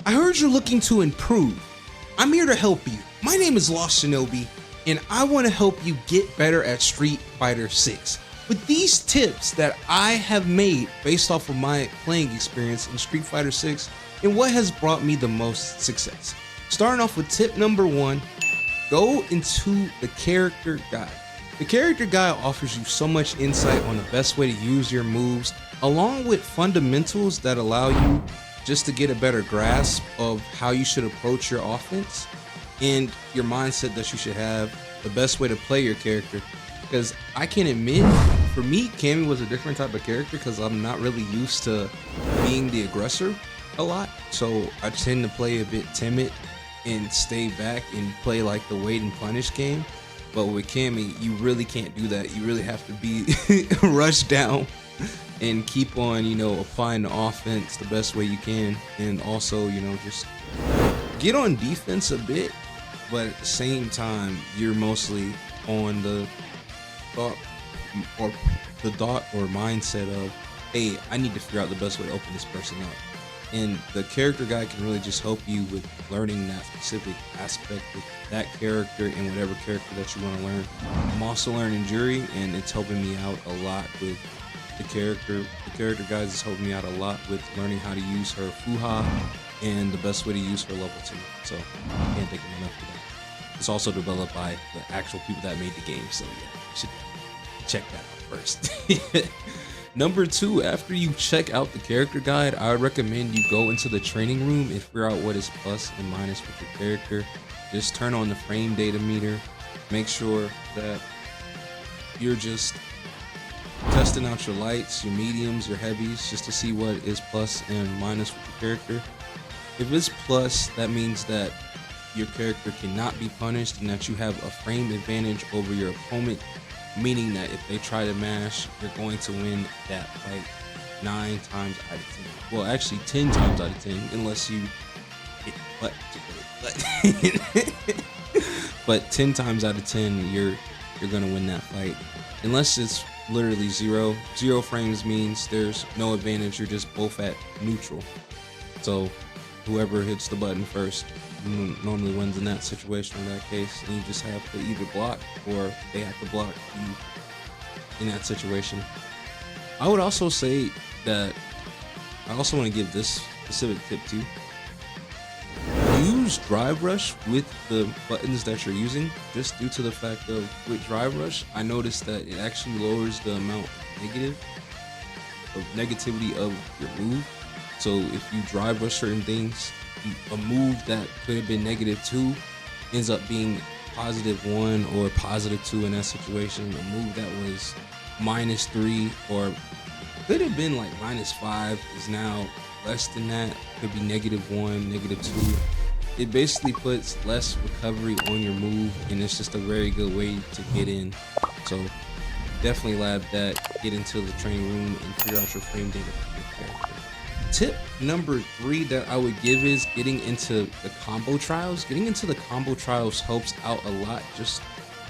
I heard you're looking to improve. I'm here to help you. My name is Lost Shinobi, and I want to help you get better at Street Fighter 6. With these tips that I have made based off of my playing experience in Street Fighter 6 and what has brought me the most success. Starting off with tip number 1, go into the character guide. The character guide offers you so much insight on the best way to use your moves, along with fundamentals that allow you just to get a better grasp of how you should approach your offense and your mindset that you should have, the best way to play your character. Because I can admit, for me, Cammy was a different type of character because I'm not really used to being the aggressor a lot. So I tend to play a bit timid and stay back and play like the wait and punish game. But with Cammy, you really can't do that. You really have to be rushed down and keep on, applying the offense the best way you can. And also, just get on defense a bit, but at the same time, you're mostly on the thought or mindset of, hey, I need to figure out the best way to open this person up. And the character guide can really just help you with learning that specific aspect of that character and whatever character that you want to learn. I'm also learning Jury, and it's helping me out a lot with the character. The character guide is helping me out a lot with learning how to use her Fuha and the best way to use her level 2. So I can't thank them enough for that. It's also developed by the actual people that made the game. So yeah, you should check that out first. Number 2, after you check out the character guide, I would recommend you go into the training room and figure out what is plus and minus with your character. Just turn on the frame data meter. Make sure that you're just testing out your lights, your mediums, your heavies, just to see what is plus and minus with your character. If it's plus, that means that your character cannot be punished and that you have a frame advantage over your opponent, meaning that if they try to mash, you're going to win that fight 9 times out of 10. Well, actually 10 times out of 10, unless you hit butt to butt. But 10 times out of 10, you're gonna win that fight. Unless it's literally 0. 0 frames means there's no advantage, you're just both at neutral. So whoever hits the button first normally wins in that situation, in that case, and you just have to either block or they have to block you in that situation. I would also say that I also want to give this specific tip too. Use drive rush with the buttons that you're using, just due to the fact of with drive rush, I noticed that it actually lowers the amount of negativity of your move. So if you drive rush certain things, a move that could have been -2 ends up being +1 or +2 in that situation. A move that was -3 or could have been like -5 is now less than that. Could be -1, -2. It basically puts less recovery on your move, and it's just a very good way to get in. So definitely lab that, get into the training room and figure out your frame data for your character. Tip number 3 that I would give is getting into the combo trials. Getting into the combo trials helps out a lot, just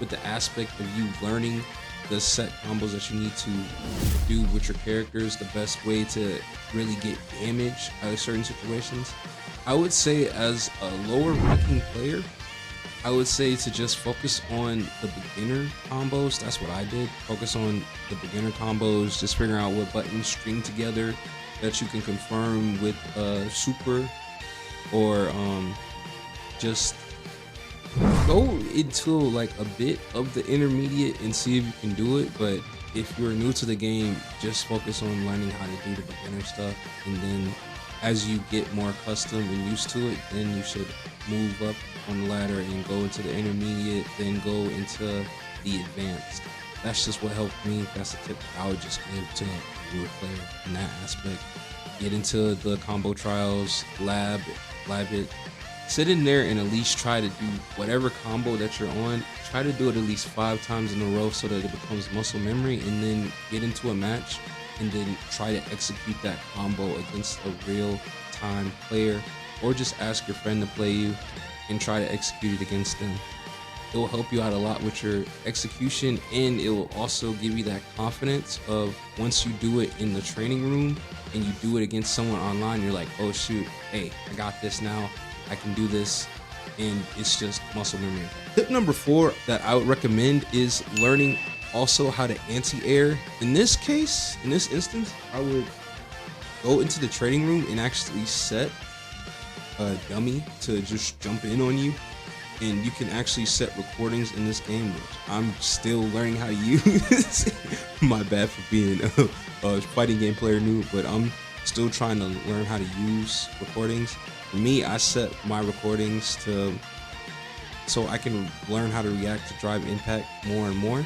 with the aspect of you learning the set combos that you need to do with your characters, the best way to really get damage out of certain situations. I would say as a lower ranking player, I would say to just focus on the beginner combos. That's what I did. Focus on the beginner combos, just figuring out what buttons string together that you can confirm with super, or just go into like a bit of the intermediate and see if you can do it. But if you're new to the game, just focus on learning how to do the beginner stuff, and then as you get more accustomed and used to it, then you should move up on the ladder and go into the intermediate, then go into the advanced. That's just what helped me. That's a tip I would just give to a newer player in that aspect. Get into the combo trials, lab it, sit in there and at least try to do whatever combo that you're on. Try to do it at least 5 times in a row so that it becomes muscle memory, and then get into a match and then try to execute that combo against a real time player, or just ask your friend to play you and try to execute it against them. It will help you out a lot with your execution, and it will also give you that confidence of once you do it in the training room and you do it against someone online, you're like, oh shoot, hey, I got this now, I can do this, and it's just muscle memory. Tip number 4 that I would recommend is learning also how to anti-air. In this case, in this instance, I would go into the training room and actually set a dummy to just jump in on you. And you can actually set recordings in this game, which I'm still learning how to use. My bad for being a fighting game player new, but I'm still trying to learn how to use recordings. For me, I set my recordings so I can learn how to react to drive impact more and more.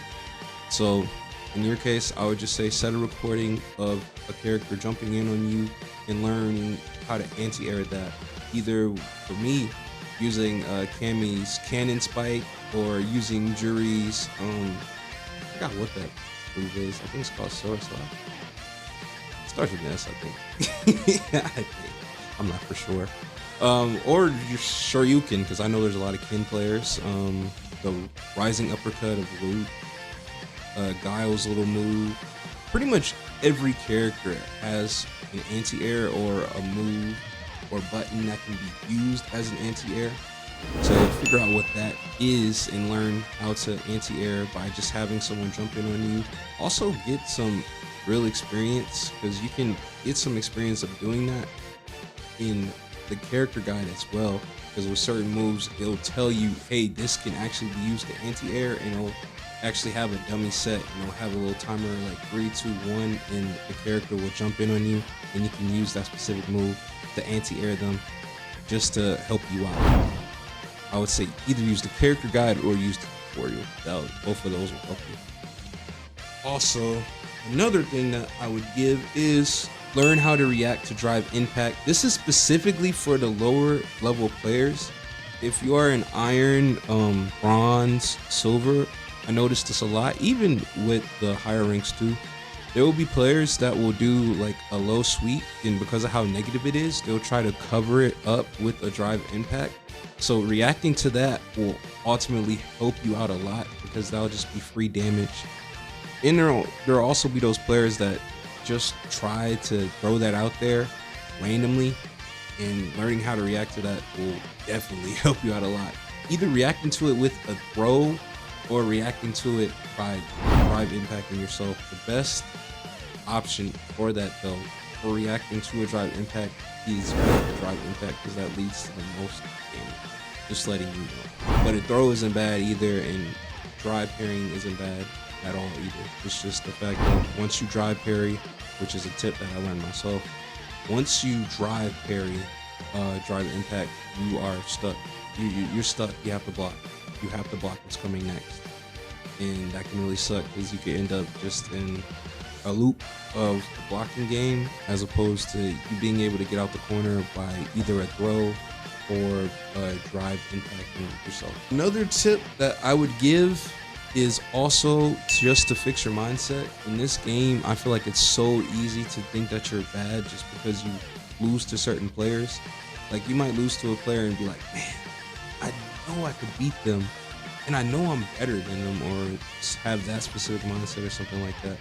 So in your case, I would just say set a recording of a character jumping in on you and learning how to anti-air that. Either for me, using Cammy's cannon spike or using Jury's I forgot what that move is. I think it's called Sword Slap. It starts with an S, I think. I think. I'm not for sure. Or just Shoryuken, because I know there's a lot of Ken players. The rising uppercut of Luke, Guile's little move. Pretty much every character has an anti-air or a move or button that can be used as an anti-air. So figure out what that is and learn how to anti-air by just having someone jump in on you. Also get some real experience, because you can get some experience of doing that in the character guide as well, because with certain moves it'll tell you, hey, this can actually be used to anti-air, and it'll actually have a dummy set, and it'll have a little timer like 3, 2, 1, and the character will jump in on you and you can use that specific move to anti-air them just to help you out. I would say either use the character guide or use the tutorial. Both of those will help you. Also, another thing that I would give is learn how to react to drive impact. This is specifically for the lower level players. If you are an iron, bronze, silver, I noticed this a lot, even with the higher ranks too. There will be players that will do like a low sweep, and because of how negative it is, they'll try to cover it up with a drive impact. So reacting to that will ultimately help you out a lot, because that'll just be free damage. And there'll also be those players that just try to throw that out there randomly, and learning how to react to that will definitely help you out a lot. Either reacting to it with a throw or reacting to it by drive impacting yourself. The best option for that though, for reacting to a drive impact, is drive impact, because that leads to the most damage. Just letting you know. But a throw isn't bad either, and drive parrying isn't bad at all either. It's just the fact that once you drive parry, which is a tip that I learned myself, once you drive parry, drive impact, you are stuck. You're stuck. You have to block. You have to block what's coming next, and that can really suck, because you could end up just in a loop of the blocking game, as opposed to you being able to get out the corner by either a throw or drive impacting yourself. Another tip that I would give is also just to fix your mindset. In this game, I feel like it's so easy to think that you're bad just because you lose to certain players. Like, you might lose to a player and be like, man, I know I could beat them, and I know I'm better than them, or have that specific mindset or something like that.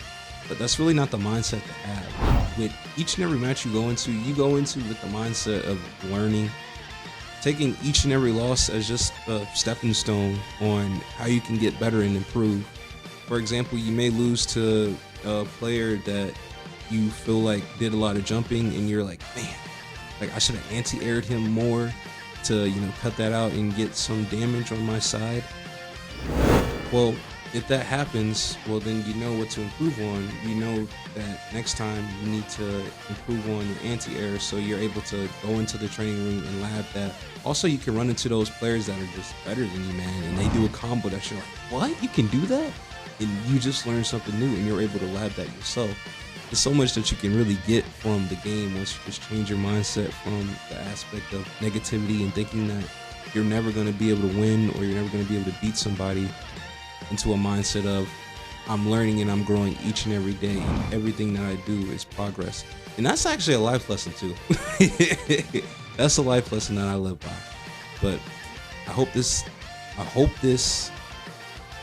But that's really not the mindset to have. With each and every match you go into with the mindset of learning, taking each and every loss as just a stepping stone on how you can get better and improve. For example, you may lose to a player that you feel like did a lot of jumping, and you're like, man, like I should have anti-aired him more to, you know, cut that out and get some damage on my side. Well, if that happens, well, then you know what to improve on. You know that next time you need to improve on your anti-air, so you're able to go into the training room and lab that. Also, you can run into those players that are just better than you, man, and they do a combo that you're like, what? You can do that? And you just learned something new, and you're able to lab that yourself. There's so much that you can really get from the game once you just change your mindset from the aspect of negativity and thinking that you're never going to be able to win, or you're never going to be able to beat somebody, into a mindset of, I'm learning and I'm growing each and every day, and everything that I do is progress. And that's actually a life lesson too. That's a life lesson that I live by. But I hope this I hope this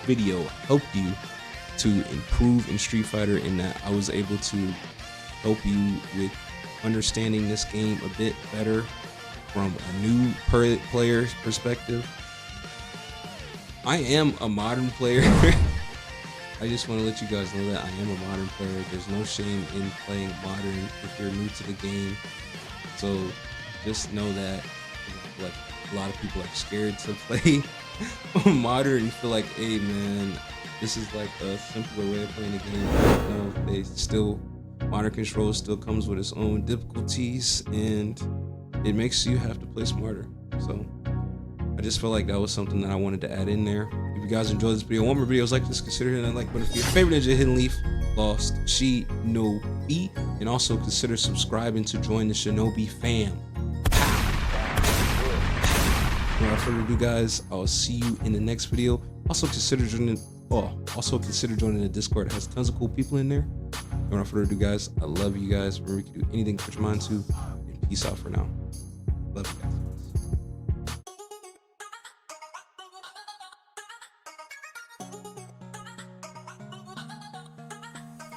video helped you to improve in Street Fighter, in that I was able to help you with understanding this game a bit better from a new player's perspective. I am a modern player. I just want to let you guys know that I am a modern player. There's no shame in playing modern if you're new to the game. So just know that, like, a lot of people are scared to play modern and feel like, hey man, this is like a simpler way of playing the game. No, modern control still comes with its own difficulties, and it makes you have to play smarter. So I just felt like that was something that I wanted to add in there. If you guys enjoyed this video, want more videos like this, consider hitting that like button. For your favorite ninja, Hidden Leaf, Lost Shinobi, and also consider subscribing to join the Shinobi fam. Without further ado, guys, I'll see you in the next video. Also consider joining the Discord. It has tons of cool people in there. Without further ado, guys, I love you guys. Remember, you can do anything to put your mind to, and peace out for now. Love you guys.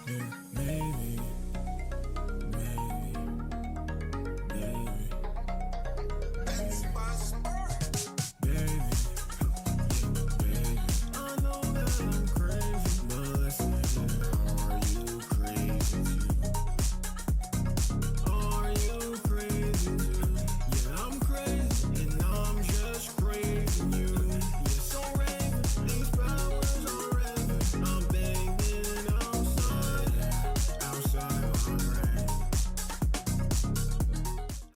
Yeah.